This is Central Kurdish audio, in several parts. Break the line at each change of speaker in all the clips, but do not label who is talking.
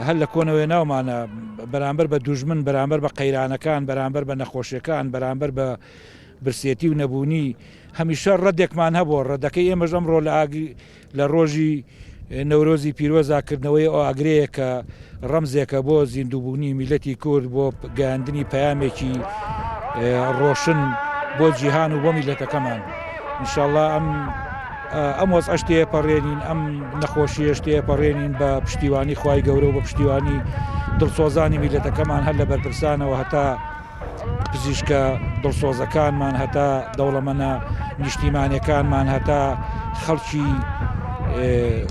هەر لە کۆنەوەی ناومانە بەرامبەر بە دوژمن بەرامبەر بە قەیرانەکان بەرامبەر بە نەخۆشیەکان بەرامبەر بە برسێتی و نەبوونی هەمیشە ڕەدێکمان هەبووە ڕەدەکەی ئێمەش ئەمڕۆ لە ڕۆژی نەورۆزی پیرۆزاکردنەوەی ئەو ئاگرەیە کە ڕەمزێکە بۆ زیندووبوونی میلەتی کورد بۆ گەیاندنی پەیامێکی ڕۆشن بۆ جیهان و بۆ میلەتەکەمان ئینشاءڵڵا ئەم وەزعە تێپەڕێنین ئەم نەخۆشیە تێپەڕێنین بە پشتیوانی خوای گەورە و بە پشتیوانی دڵسۆزانی میلەتەکەمان هەر لە بەرپرسانەوە هەتا پزیشکە دڵسۆزەکانمان هەتا دەوڵەمەنە نیشتیمانیەکانمان هەتا خەڵکی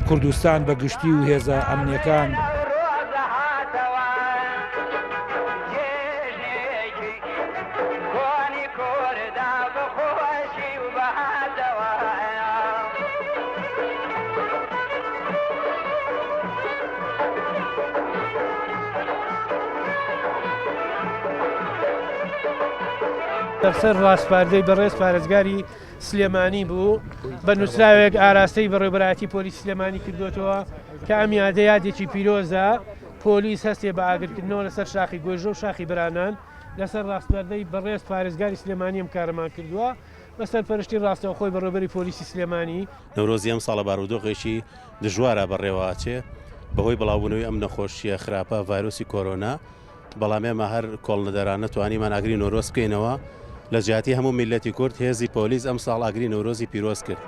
کوردستان بە گشتی و هێزە ئەمنیەکان
دەسەر ڕاستپاردەی بەڕێز پارێزگاری سلێمانی بوو بە نووسراوێک ئاراستەی بەڕێوەبەرایەتی پۆلیس سلێمانی کردوێتەوە کە ئەم یادە یادێکی پیرۆزە پۆلیس هەستێ بە ئاگرکردنەوە لەسەر شاخی گۆژە و شاخی برانان لەسەر ڕاستپاردەی بەڕێز پارێزگاری سلێمانی ئەم کارەمان کردووە بەسەر پەرشتی ڕاستەوخۆی بەڕێوەبەری پۆلیسی سلێمانی.
نەورۆزی ئەم ساڵە بارودۆخێکی دژوارە بەڕێوەچێ بەهۆی بڵاوبوونەوەی ئەم نەخۆشیە خراپە ڤایرۆسی کۆرۆنا بەڵام ئێمە هەر کۆڵنەدەران نەتوانیمان ئاگری نۆرۆز بکەینەوە لە جیاتی هەموو میلەتی کورد هێزی پۆلیس ئەم ساڵ ئاگری نەورۆزی پیرۆز کرد.